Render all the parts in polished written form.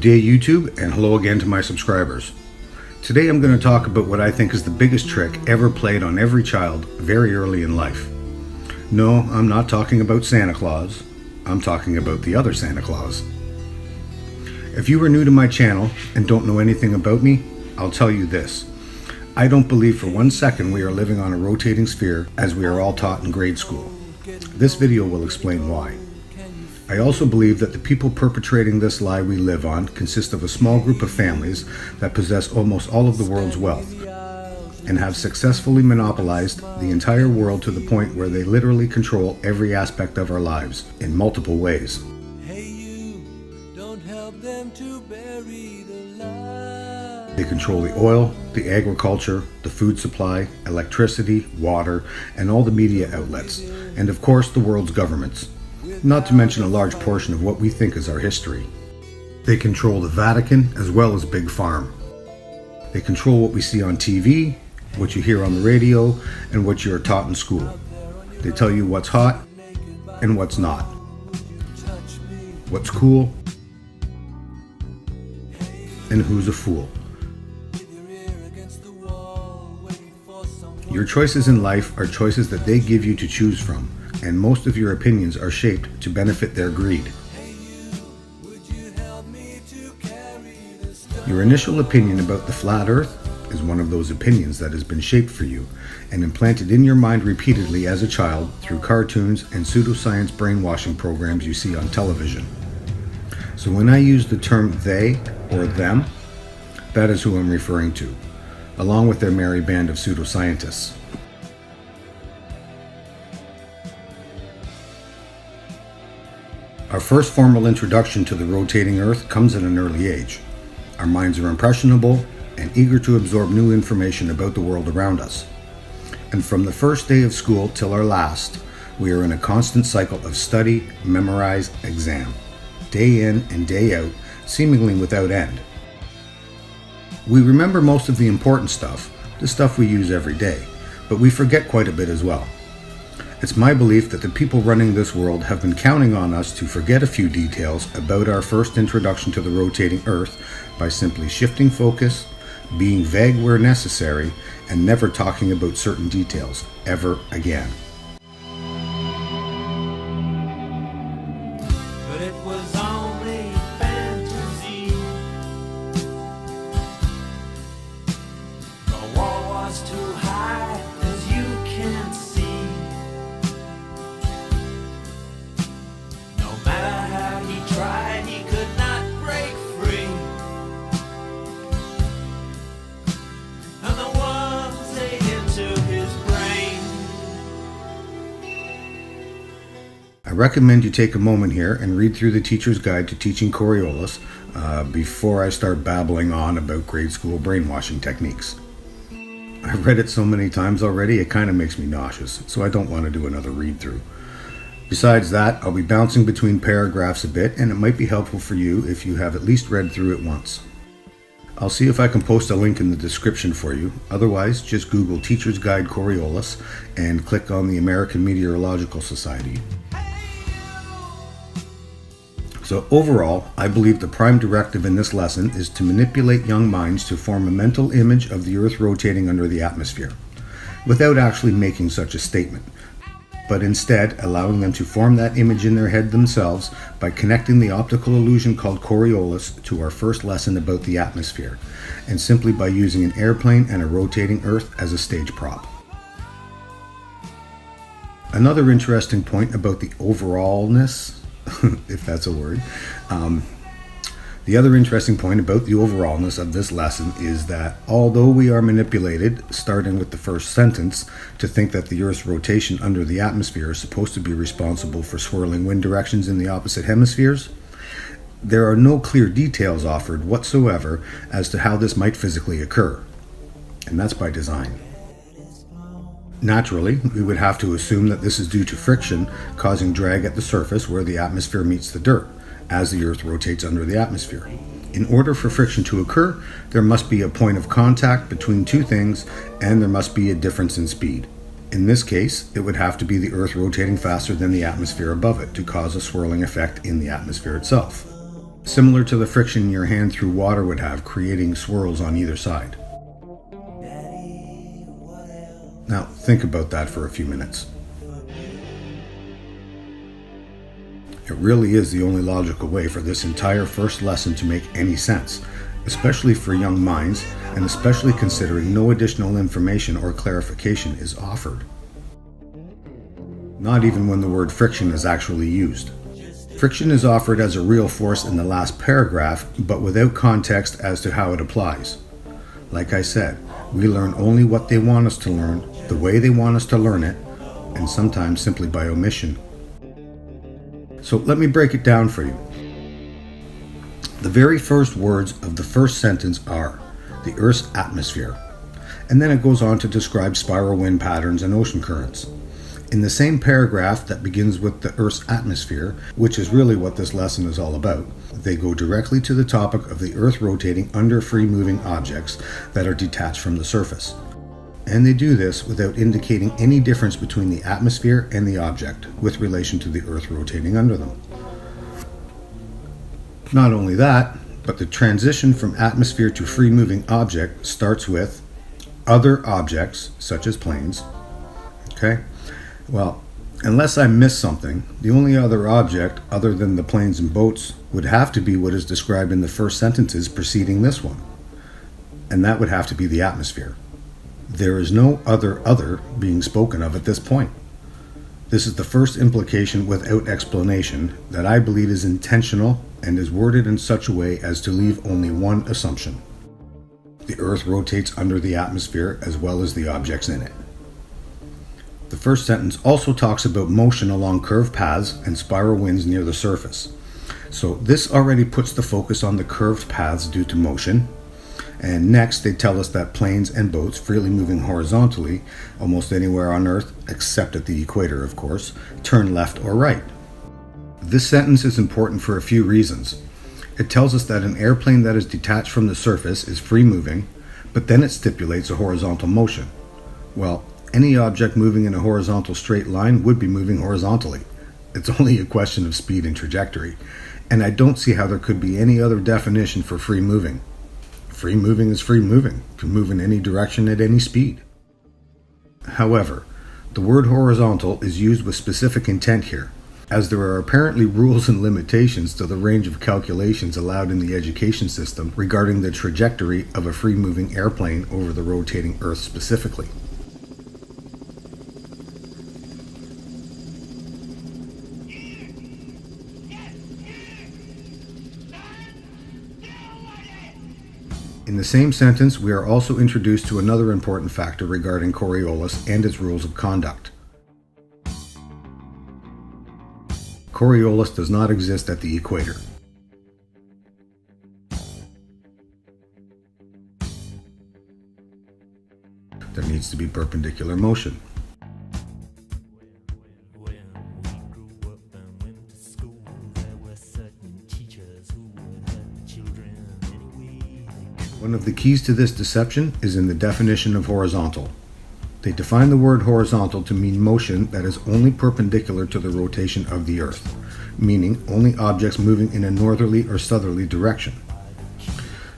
day, YouTube, and hello again to my subscribers. Today I'm going to talk about what I think is the biggest trick ever played on every child very early in life. No, I'm not talking about Santa Claus. I'm talking about the other Santa Claus. If you are new to my channel and don't know anything about me, I'll tell you this. I don't believe for 1 second we are living on a rotating sphere as we are all taught in grade school. This video will explain why. I also believe that the people perpetrating this lie we live on consist of a small group of families that possess almost all of the world's wealth and have successfully monopolized the entire world to the point where they literally control every aspect of our lives in multiple ways. They control the oil, the agriculture, the food supply, electricity, water, and all the media outlets, and of course the world's governments. Not to mention a large portion of what we think is our history. They control the Vatican as well as Big Farm. They control what we see on TV, what you hear on the radio, and what you are taught in school. They tell you what's hot and what's not. What's cool and who's a fool. Your choices in life are choices that they give you to choose from, and most of your opinions are shaped to benefit their greed. Your initial opinion about the flat earth is one of those opinions that has been shaped for you and implanted in your mind repeatedly as a child through cartoons and pseudoscience brainwashing programs you see on television. So when I use the term they or them, that is who I'm referring to, along with their merry band of pseudoscientists. Our first formal introduction to the rotating earth comes at an early age. Our minds are impressionable and eager to absorb new information about the world around us. And from the first day of school till our last, we are in a constant cycle of study, memorize, exam, day in and day out, seemingly without end. We remember most of the important stuff, the stuff we use every day, but we forget quite a bit as well. It's my belief that the people running this world have been counting on us to forget a few details about our first introduction to the rotating earth by simply shifting focus, being vague where necessary, and never talking about certain details ever again. But it was only fantasy. The wall was too high, as you can see. No matter how he tried, he could not break free. And the worms ate into his brain. I recommend you take a moment here and read through the Teacher's Guide to Teaching Coriolis before I start babbling on about grade school brainwashing techniques. I've read it so many times already, it kind of makes me nauseous, so I don't want to do another read-through. Besides that, I'll be bouncing between paragraphs a bit, and it might be helpful for you if you have at least read through it once. I'll see if I can post a link in the description for you. Otherwise, just Google Teacher's Guide Coriolis and click on the American Meteorological Society. So overall, I believe the prime directive in this lesson is to manipulate young minds to form a mental image of the Earth rotating under the atmosphere, without actually making such a statement, but instead allowing them to form that image in their head themselves by connecting the optical illusion called Coriolis to our first lesson about the atmosphere, and simply by using an airplane and a rotating Earth as a stage prop. Another interesting point about the overallness, if that's a word, the other interesting point about the overallness of this lesson is that although we are manipulated, starting with the first sentence, to think that the Earth's rotation under the atmosphere is supposed to be responsible for swirling wind directions in the opposite hemispheres, there are no clear details offered whatsoever as to how this might physically occur, and that's by design. Naturally, we would have to assume that this is due to friction causing drag at the surface where the atmosphere meets the dirt, as the Earth rotates under the atmosphere. In order for friction to occur, there must be a point of contact between two things, and there must be a difference in speed. In this case, it would have to be the Earth rotating faster than the atmosphere above it to cause a swirling effect in the atmosphere itself. similar to the friction your hand through water would have, creating swirls on either side. Now, think about that for a few minutes. It really is the only logical way for this entire first lesson to make any sense, especially for young minds, and especially considering no additional information or clarification is offered. Not even when the word friction is actually used. Friction is offered as a real force in the last paragraph, but without context as to how it applies. Like I said, we learn only what they want us to learn, the way they want us to learn it, and sometimes simply by omission. So let me break it down for you. The very first words of the first sentence are the Earth's atmosphere, and then it goes on to describe spiral wind patterns and ocean currents. In the same paragraph that begins with the Earth's atmosphere, which is really what this lesson is all about, they go directly to the topic of the Earth rotating under free-moving objects that are detached from the surface. And they do this without indicating any difference between the atmosphere and the object with relation to the Earth rotating under them. Not only that, but the transition from atmosphere to free-moving object starts with other objects, such as planes. Okay? Well, unless I missed something, the only other object other than the planes and boats would have to be what is described in the first sentences preceding this one. And that would have to be the atmosphere. There is no other being spoken of at this point. This is the first implication without explanation that I believe is intentional and is worded in such a way as to leave only one assumption. The Earth rotates under the atmosphere as well as the objects in it. The first sentence also talks about motion along curved paths and spiral winds near the surface. So this already puts the focus on the curved paths due to motion. And next they tell us that planes and boats freely moving horizontally, almost anywhere on Earth, except at the equator of course, turn left or right. This sentence is important for a few reasons. It tells us that an airplane that is detached from the surface is free moving, but then it stipulates a horizontal motion. Well, any object moving in a horizontal straight line would be moving horizontally. It's only a question of speed and trajectory, and I don't see how there could be any other definition for free moving. Free moving is free moving, can move in any direction at any speed. However, the word horizontal is used with specific intent here, as there are apparently rules and limitations to the range of calculations allowed in the education system regarding the trajectory of a free moving airplane over the rotating Earth specifically. In the same sentence, we are also introduced to another important factor regarding Coriolis and its rules of conduct. Coriolis does not exist at the equator. There needs to be perpendicular motion. One of the keys to this deception is in the definition of horizontal. They define the word horizontal to mean motion that is only perpendicular to the rotation of the Earth, meaning only objects moving in a northerly or southerly direction.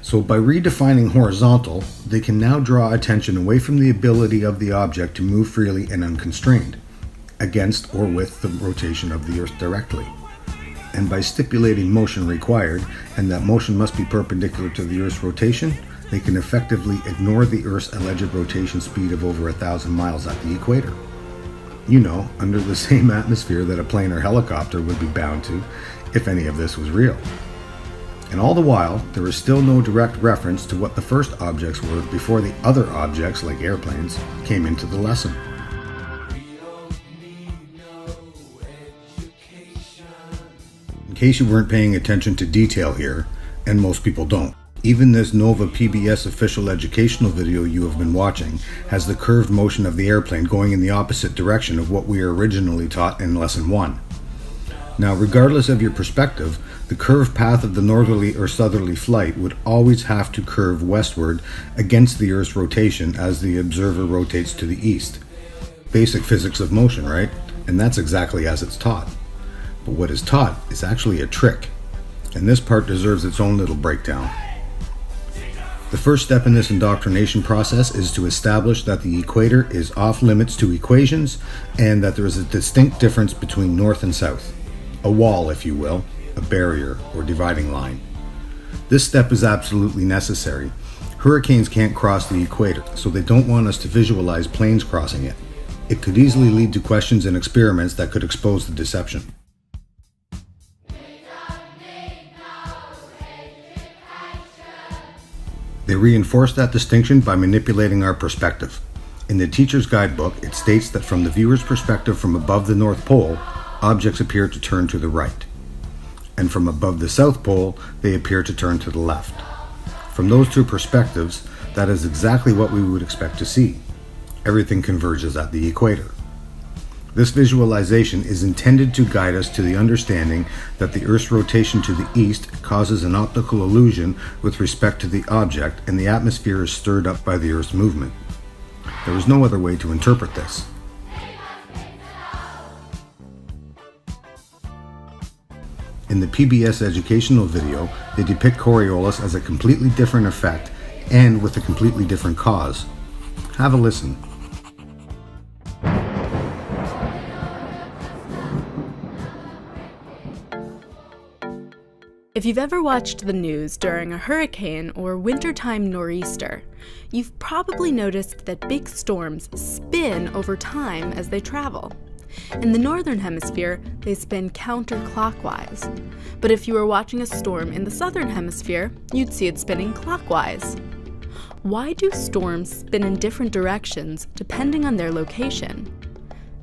So by redefining horizontal, they can now draw attention away from the ability of the object to move freely and unconstrained, against or with the rotation of the Earth directly. And by stipulating motion required, and that motion must be perpendicular to the Earth's rotation, they can effectively ignore the Earth's alleged rotation speed of over 1,000 miles at the equator. You know, under the same atmosphere that a plane or helicopter would be bound to, if any of this was real. And all the while, there is still no direct reference to what the first objects were before the other objects, like airplanes, came into the lesson. In case you weren't paying attention to detail here, and most people don't, even this Nova PBS official educational video you have been watching has the curved motion of the airplane going in the opposite direction of what we were originally taught in Lesson 1. Now, regardless of your perspective, the curved path of the northerly or southerly flight would always have to curve westward against the Earth's rotation as the observer rotates to the east. Basic physics of motion, right? And that's exactly as it's taught. But what is taught is actually a trick. and this part deserves its own little breakdown. The first step in this indoctrination process is to establish that the equator is off limits to equations and that there is a distinct difference between north and south. A wall, if you will, a barrier or dividing line. This step is absolutely necessary. Hurricanes can't cross the equator, so they don't want us to visualize planes crossing it. It could easily lead to questions and experiments that could expose the deception. They reinforce that distinction by manipulating our perspective. In the teacher's guidebook, it states that from the viewer's perspective from above the North Pole, objects appear to turn to the right. And from above the South Pole, they appear to turn to the left. From those two perspectives, that is exactly what we would expect to see. Everything converges at the equator. This visualization is intended to guide us to the understanding that the Earth's rotation to the east causes an optical illusion with respect to the object, and the atmosphere is stirred up by the Earth's movement. There is no other way to interpret this. In the PBS educational video, they depict Coriolis as a completely different effect and with a completely different cause. Have a listen. If you've ever watched the news during a hurricane or wintertime nor'easter, you've probably noticed that big storms spin over time as they travel. In the northern hemisphere, they spin counterclockwise. But if you were watching a storm in the southern hemisphere, you'd see it spinning clockwise. Why do storms spin in different directions depending on their location?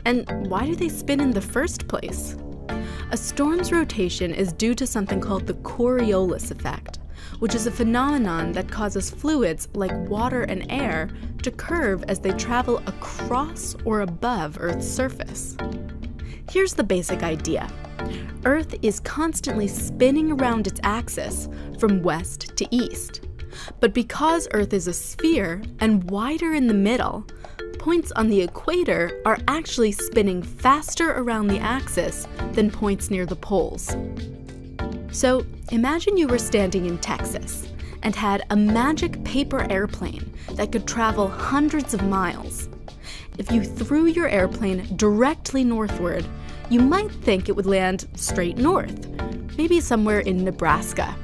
And why do they spin in the first place? A storm's rotation is due to something called the Coriolis effect, which is a phenomenon that causes fluids like water and air to curve as they travel across or above Earth's surface. Here's the basic idea. Earth is constantly spinning around its axis from west to east. But because Earth is a sphere and wider in the middle, points on the equator are actually spinning faster around the axis than points near the poles. So imagine you were standing in Texas and had a magic paper airplane that could travel hundreds of miles. If you threw your airplane directly northward, you might think it would land straight north, maybe somewhere in Nebraska.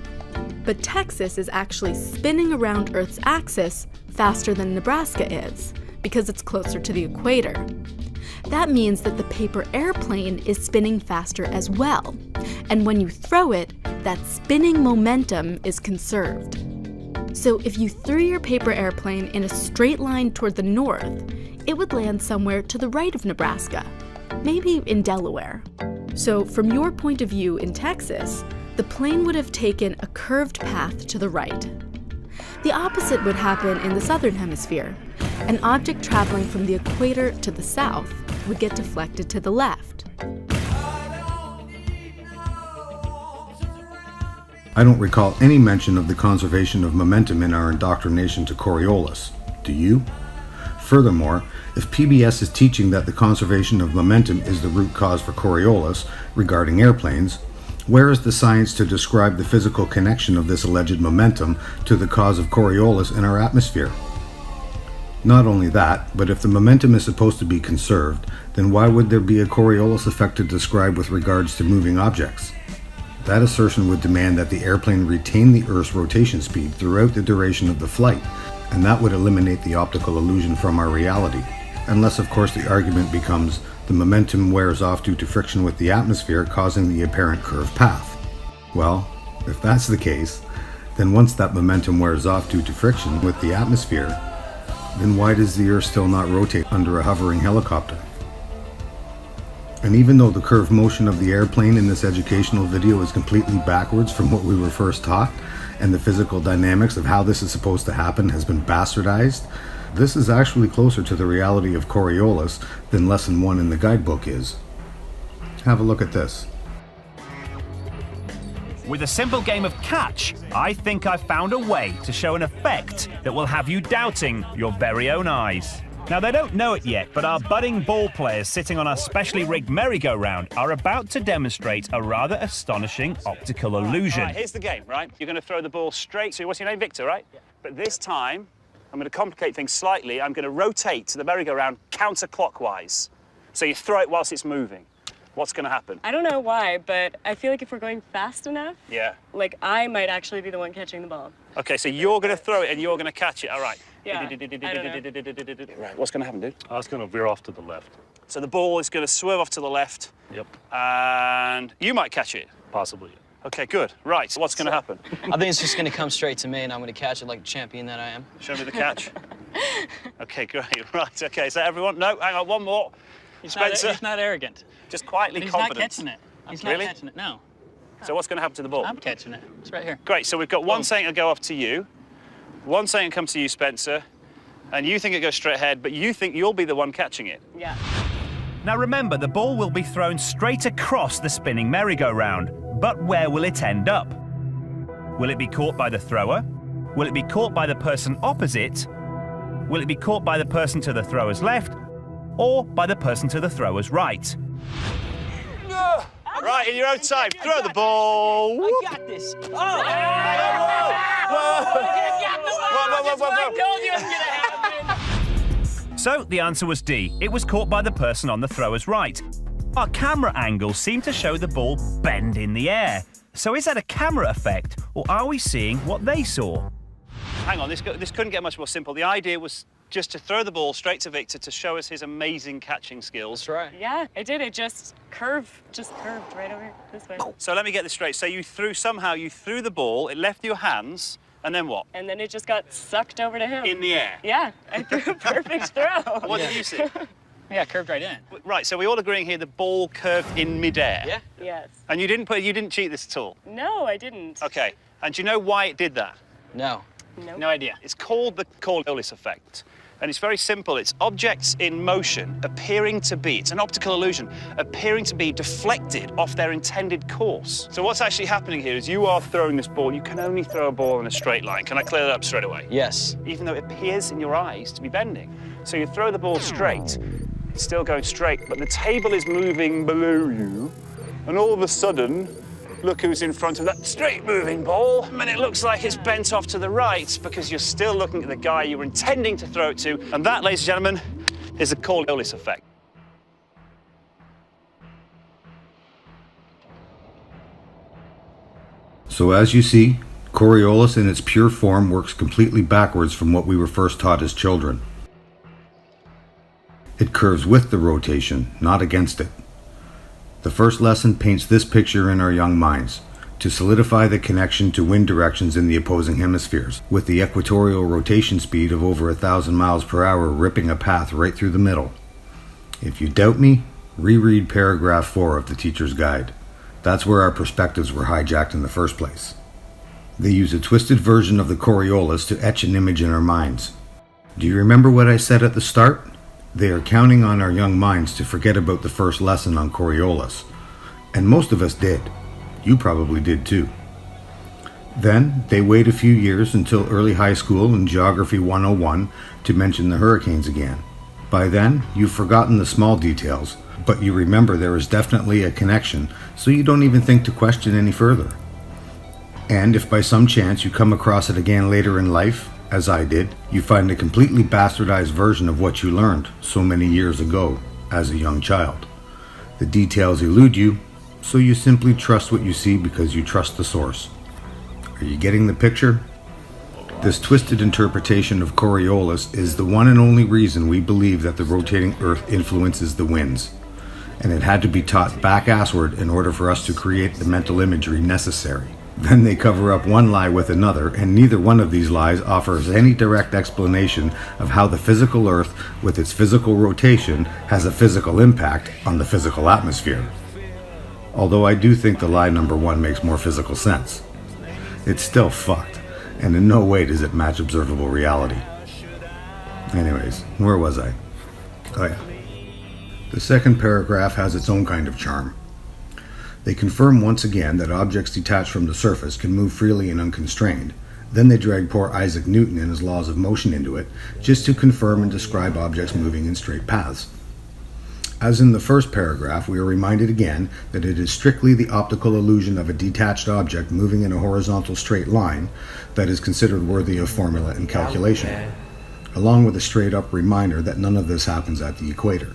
But Texas is actually spinning around Earth's axis faster than Nebraska is, because it's closer to the equator. That means that the paper airplane is spinning faster as well, and when you throw it, that spinning momentum is conserved. So if you threw your paper airplane in a straight line toward the north, it would land somewhere to the right of Nebraska, maybe in Delaware. So from your point of view in Texas, the plane would have taken a curved path to the right. The opposite would happen in the southern hemisphere. An object traveling from the equator to the south would get deflected to the left. I don't recall any mention of the conservation of momentum in our indoctrination to Coriolis. Do you? Furthermore, if PBS is teaching that the conservation of momentum is the root cause for Coriolis regarding airplanes, where is the science to describe the physical connection of this alleged momentum to the cause of Coriolis in our atmosphere? Not only that, but if the momentum is supposed to be conserved, then why would there be a Coriolis effect to describe with regards to moving objects? That assertion would demand that the airplane retain the Earth's rotation speed throughout the duration of the flight, and that would eliminate the optical illusion from our reality. Unless, of course, the argument becomes the momentum wears off due to friction with the atmosphere, causing the apparent curved path. Well, if that's the case, then once that momentum wears off due to friction with the atmosphere, then why does the Earth still not rotate under a hovering helicopter? And even though the curved motion of the airplane in this educational video is completely backwards from what we were first taught, and the physical dynamics of how this is supposed to happen has been bastardized, this is actually closer to the reality of Coriolis than Lesson 1 in the guidebook is. Have a look at this. With a simple game of catch, I think I've found a way to show an effect that will have you doubting your very own eyes. Now, they don't know it yet, but our budding ball players sitting on our specially rigged merry-go-round are about to demonstrate a rather astonishing optical illusion. Right, here's the game, right? You're going to throw the ball straight to, what's your name, Victor, right? Yeah. But this time, I'm going to complicate things slightly. I'm going to rotate the merry-go-round counterclockwise. So you throw it whilst it's moving. What's going to happen? I don't know why, but I feel like if we're going fast enough, yeah, like I might actually be the one catching the ball. Okay, so you're going to throw it and you're going to catch it. All right. Yeah, I don't know. Right, what's going to happen, dude? It's going to veer off to the left. So the ball is going to swerve off to the left. Yep. And you might catch it. Possibly. Okay, good. Right, so what's going to happen? I think it's just going to come straight to me, and I'm going to catch it like the champion that I am. Show me the catch. Okay, great. Right, okay, is that everyone? No, hang on, one more. Spencer. He's not arrogant. Just quietly He's confident. not catching it. He's Really? not catching it, no. So what's going to happen to the ball? I'm catching it. It's right here. Great, so we've got one saying to go off to you, one saying comes to you, Spencer, and you think it goes straight ahead, but you think you'll be the one catching it. Yeah. Now remember, the ball will be thrown straight across the spinning merry-go-round, but where will it end up? Will it be caught by the thrower? Will it be caught by the person opposite? Will it be caught by the person to the thrower's left? Or by the person to the thrower's right? Right, in your own time, throw the ball. Whoop. I got this. Whoa! So the answer was D. It was caught by the person on the thrower's right. Our camera angles seem to show the ball bend in the air. So is that a camera effect, or are we seeing what they saw? Hang on, this couldn't get much more simple. The idea was just to throw the ball straight to Victor to show us his amazing catching skills. That's right. Yeah, it did. It just curved right over this way. So let me get this straight. So somehow you threw the ball, it left your hands, and then what? And then it just got sucked over to him. In the air. Yeah, I threw a perfect throw. What did you see? Yeah, curved right in. Right, so we're all agreeing here the ball curved in midair. Yeah. Yes. And you didn't cheat this at all? No, I didn't. Okay. And do you know why it did that? No. Nope. No idea. It's called the Coriolis effect. And it's very simple. It's objects in motion it's an optical illusion, appearing to be deflected off their intended course. So what's actually happening here is you are throwing this ball. You can only throw a ball in a straight line. Can I clear that up straight away? Yes. Even though it appears in your eyes to be bending. So you throw the ball straight, it's still going straight, but the table is moving below you, and all of a sudden, look who's in front of that straight moving ball, and it looks like it's bent off to the right because you're still looking at the guy you were intending to throw it to, and that, ladies and gentlemen, is the Coriolis effect. So as you see, Coriolis in its pure form works completely backwards from what we were first taught as children. It curves with the rotation, not against it. The first lesson paints this picture in our young minds, to solidify the connection to wind directions in the opposing hemispheres, with the equatorial rotation speed of over 1,000 miles per hour ripping a path right through the middle. If you doubt me, reread paragraph 4 of the teacher's guide. That's where our perspectives were hijacked in the first place. They use a twisted version of the Coriolis to etch an image in our minds. Do you remember what I said at the start? They are counting on our young minds to forget about the first lesson on Coriolis. And most of us did. You probably did too. Then they wait a few years until early high school in Geography 101 to mention the hurricanes again. By then, you've forgotten the small details, but you remember there is definitely a connection, so you don't even think to question any further. And if by some chance you come across it again later in life, as I did, you find a completely bastardized version of what you learned so many years ago as a young child. The details elude you, so you simply trust what you see because you trust the source. Are you getting the picture? This twisted interpretation of Coriolis is the one and only reason we believe that the rotating Earth influences the winds. And it had to be taught back-assward in order for us to create the mental imagery necessary. Then they cover up one lie with another, and neither one of these lies offers any direct explanation of how the physical Earth, with its physical rotation, has a physical impact on the physical atmosphere. Although I do think the lie number 1 makes more physical sense. It's still fucked, and in no way does it match observable reality. Anyways, where was I? Oh yeah. The second paragraph has its own kind of charm. They confirm once again that objects detached from the surface can move freely and unconstrained, Then they drag poor Isaac Newton and his laws of motion into it, just to confirm and describe objects moving in straight paths. As in the first paragraph, we are reminded again that it is strictly the optical illusion of a detached object moving in a horizontal straight line that is considered worthy of formula and calculation, along with a straight-up reminder that none of this happens at the equator.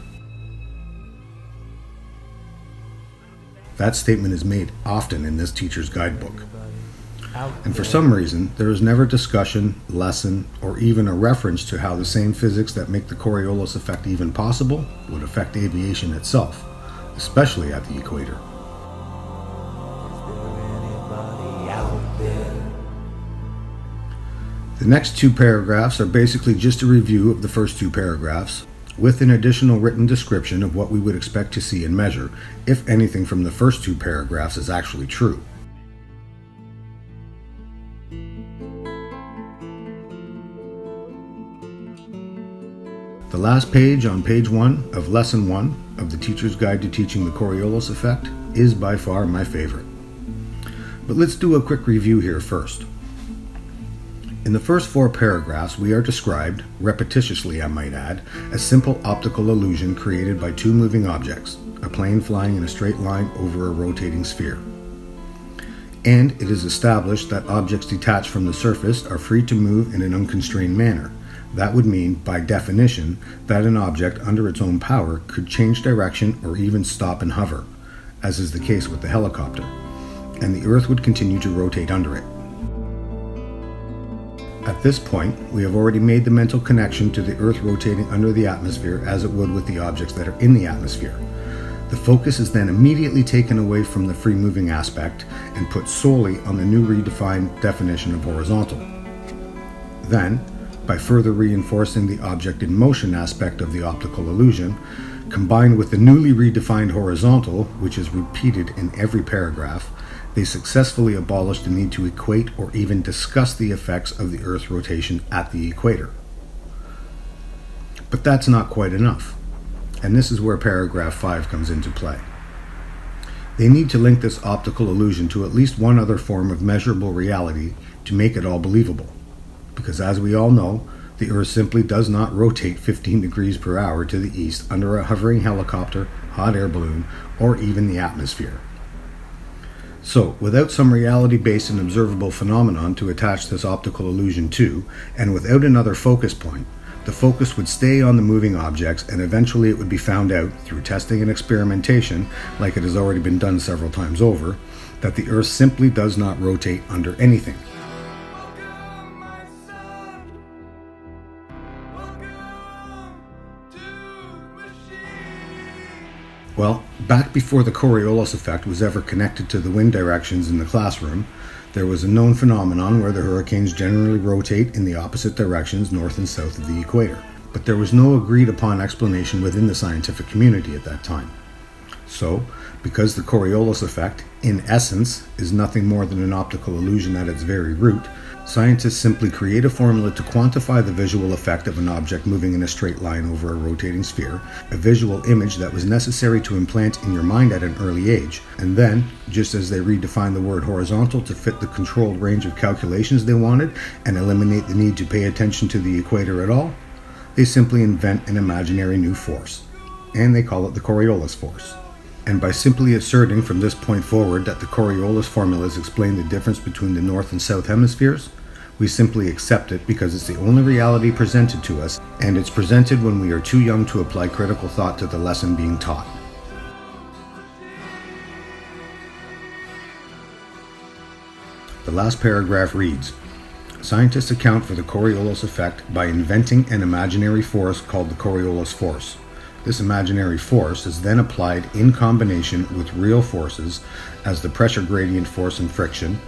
That statement is made often in this teacher's guidebook. And for some reason, there is never discussion, lesson, or even a reference to how the same physics that make the Coriolis effect even possible would affect aviation itself, especially at the equator. The next two paragraphs are basically just a review of the first two paragraphs, with an additional written description of what we would expect to see and measure, if anything from the first two paragraphs is actually true. The last page on page 1 of Lesson 1 of the Teacher's Guide to Teaching the Coriolis Effect is by far my favorite. But let's do a quick review here first. In the first 4 paragraphs, we are described, repetitiously I might add, a simple optical illusion created by two moving objects, a plane flying in a straight line over a rotating sphere. And it is established that objects detached from the surface are free to move in an unconstrained manner. That would mean, by definition, that an object under its own power could change direction or even stop and hover, as is the case with the helicopter, and the Earth would continue to rotate under it. At this point, we have already made the mental connection to the Earth rotating under the atmosphere as it would with the objects that are in the atmosphere. The focus is then immediately taken away from the free-moving aspect and put solely on the new redefined definition of horizontal. Then, by further reinforcing the object in motion aspect of the optical illusion, combined with the newly redefined horizontal, which is repeated in every paragraph, they successfully abolished the need to equate or even discuss the effects of the Earth's rotation at the equator. But that's not quite enough, and this is where paragraph 5 comes into play. They need to link this optical illusion to at least one other form of measurable reality to make it all believable. Because as we all know, the Earth simply does not rotate 15 degrees per hour to the east under a hovering helicopter, hot air balloon, or even the atmosphere. So, without some reality-based and observable phenomenon to attach this optical illusion to, and without another focus point, the focus would stay on the moving objects, and eventually it would be found out, through testing and experimentation, like it has already been done several times over, that the Earth simply does not rotate under anything. Well, back before the Coriolis effect was ever connected to the wind directions in the classroom, there was a known phenomenon where the hurricanes generally rotate in the opposite directions north and south of the equator. But there was no agreed upon explanation within the scientific community at that time. So, because the Coriolis effect, in essence, is nothing more than an optical illusion at its very root, scientists simply create a formula to quantify the visual effect of an object moving in a straight line over a rotating sphere, a visual image that was necessary to implant in your mind at an early age, and then, just as they redefine the word horizontal to fit the controlled range of calculations they wanted and eliminate the need to pay attention to the equator at all, they simply invent an imaginary new force, and they call it the Coriolis force. And by simply asserting from this point forward that the Coriolis formulas explain the difference between the north and south hemispheres, we simply accept it because it's the only reality presented to us, and it's presented when we are too young to apply critical thought to the lesson being taught. The last paragraph reads, "Scientists account for the Coriolis effect by inventing an imaginary force called the Coriolis force. This imaginary force is then applied in combination with real forces, as the pressure gradient force and friction,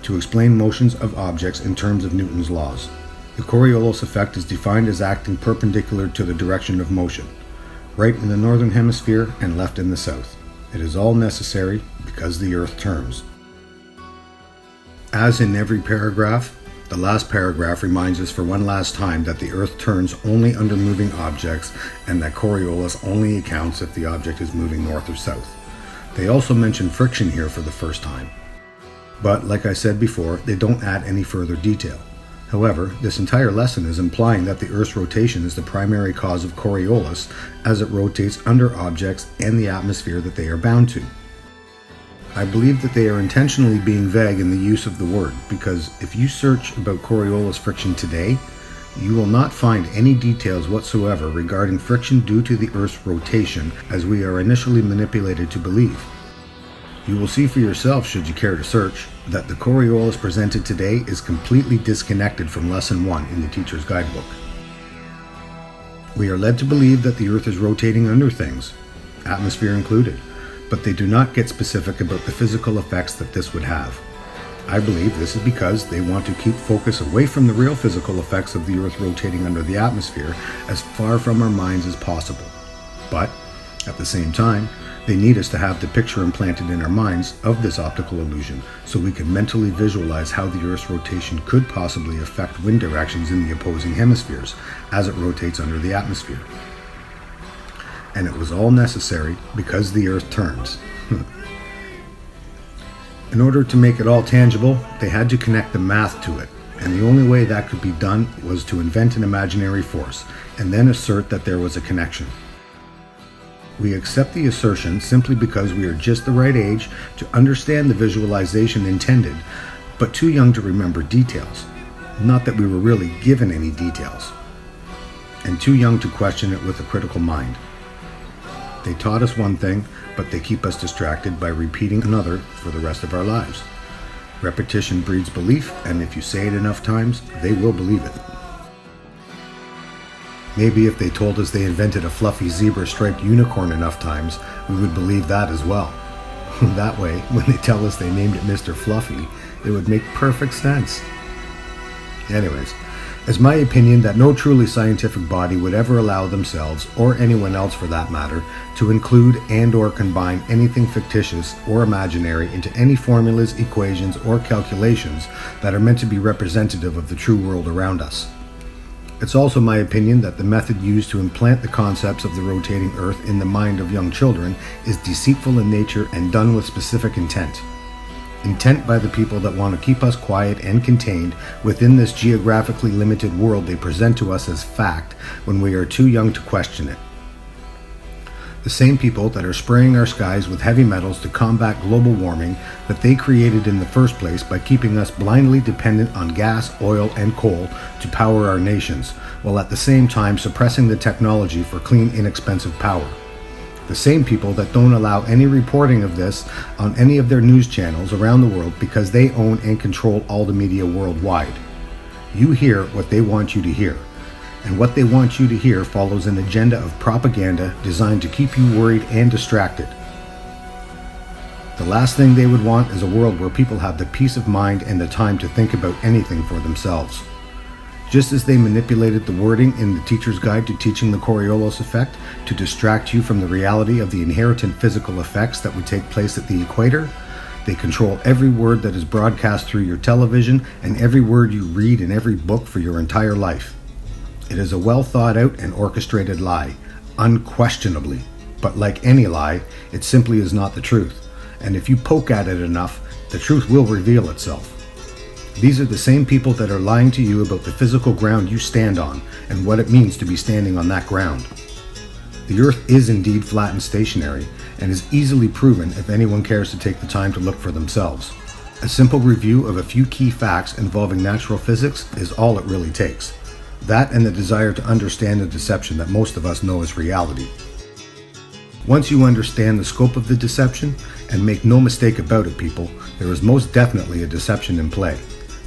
to explain motions of objects in terms of Newton's laws. The Coriolis effect is defined as acting perpendicular to the direction of motion, right in the northern hemisphere and left in the south. It is all necessary because the Earth turns." As in every paragraph, the last paragraph reminds us for one last time that the Earth turns only under moving objects and that Coriolis only accounts if the object is moving north or south. They also mention friction here for the first time. But like I said before, they don't add any further detail. However, this entire lesson is implying that the Earth's rotation is the primary cause of Coriolis as it rotates under objects and the atmosphere that they are bound to. I believe that they are intentionally being vague in the use of the word, because if you search about Coriolis friction today, you will not find any details whatsoever regarding friction due to the Earth's rotation as we are initially manipulated to believe. You will see for yourself, should you care to search, that the Coriolis presented today is completely disconnected from Lesson 1 in the teacher's guidebook. We are led to believe that the Earth is rotating under things, atmosphere included, but they do not get specific about the physical effects that this would have. I believe this is because they want to keep focus away from the real physical effects of the Earth rotating under the atmosphere as far from our minds as possible. But, at the same time, they need us to have the picture implanted in our minds of this optical illusion so we can mentally visualize how the Earth's rotation could possibly affect wind directions in the opposing hemispheres as it rotates under the atmosphere. And it was all necessary because the Earth turns. In order to make it all tangible, they had to connect the math to it, and the only way that could be done was to invent an imaginary force and then assert that there was a connection. We accept the assertion simply because we are just the right age to understand the visualization intended, but too young to remember details. Not that we were really given any details, and too young to question it with a critical mind. They taught us one thing, but they keep us distracted by repeating another for the rest of our lives. Repetition breeds belief, and if you say it enough times, they will believe it. Maybe if they told us they invented a fluffy zebra-striped unicorn enough times, we would believe that as well. That way, when they tell us they named it Mr. Fluffy, it would make perfect sense. Anyways, it's my opinion that no truly scientific body would ever allow themselves, or anyone else for that matter, to include and or combine anything fictitious or imaginary into any formulas, equations, or calculations that are meant to be representative of the true world around us. It's also my opinion that the method used to implant the concepts of the rotating Earth in the mind of young children is deceitful in nature and done with specific intent. Intent by the people that want to keep us quiet and contained within this geographically limited world they present to us as fact when we are too young to question it. The same people that are spraying our skies with heavy metals to combat global warming that they created in the first place by keeping us blindly dependent on gas, oil, and coal to power our nations, while at the same time suppressing the technology for clean, inexpensive power. The same people that don't allow any reporting of this on any of their news channels around the world because they own and control all the media worldwide. You hear what they want you to hear. And what they want you to hear follows an agenda of propaganda designed to keep you worried and distracted. The last thing they would want is a world where people have the peace of mind and the time to think about anything for themselves. Just as they manipulated the wording in the Teacher's Guide to Teaching the Coriolis Effect to distract you from the reality of the inherent physical effects that would take place at the equator, they control every word that is broadcast through your television and every word you read in every book for your entire life. It is a well thought out and orchestrated lie, unquestionably. But like any lie, it simply is not the truth. And if you poke at it enough, the truth will reveal itself. These are the same people that are lying to you about the physical ground you stand on and what it means to be standing on that ground. The Earth is indeed flat and stationary, and is easily proven if anyone cares to take the time to look for themselves. A simple review of a few key facts involving natural physics is all it really takes. That and the desire to understand the deception that most of us know as reality. Once you understand the scope of the deception, and make no mistake about it, people, there is most definitely a deception in play.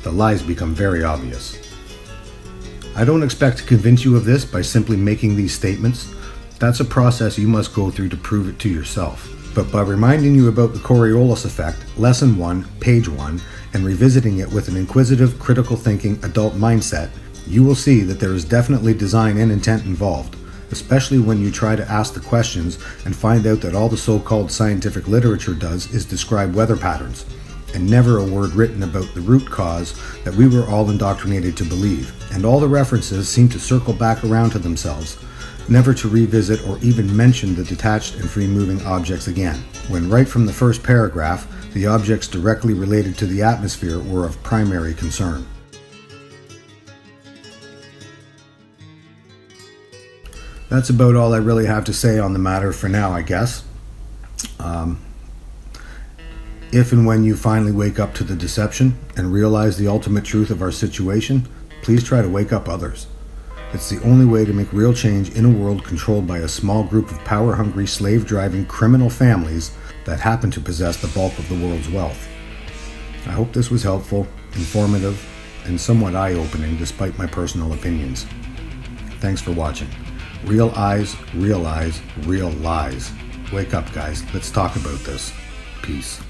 The lies become very obvious. I don't expect to convince you of this by simply making these statements. That's a process you must go through to prove it to yourself. But by reminding you about the Coriolis effect, Lesson 1, Page 1, and revisiting it with an inquisitive, critical thinking adult mindset, you will see that there is definitely design and intent involved, especially when you try to ask the questions and find out that all the so-called scientific literature does is describe weather patterns, and never a word written about the root cause that we were all indoctrinated to believe, and all the references seem to circle back around to themselves, never to revisit or even mention the detached and free-moving objects again, when right from the first paragraph, The objects directly related to the atmosphere were of primary concern. That's about all I really have to say on the matter for now, I guess. If and when you finally wake up to the deception and realize the ultimate truth of our situation, please try to wake up others. It's the only way to make real change in a world controlled by a small group of power-hungry, slave-driving criminal families that happen to possess the bulk of the world's wealth. I hope this was helpful, informative, and somewhat eye-opening despite my personal opinions. Thanks for watching. Real eyes, real lies. Wake up, guys. Let's talk about this. Peace.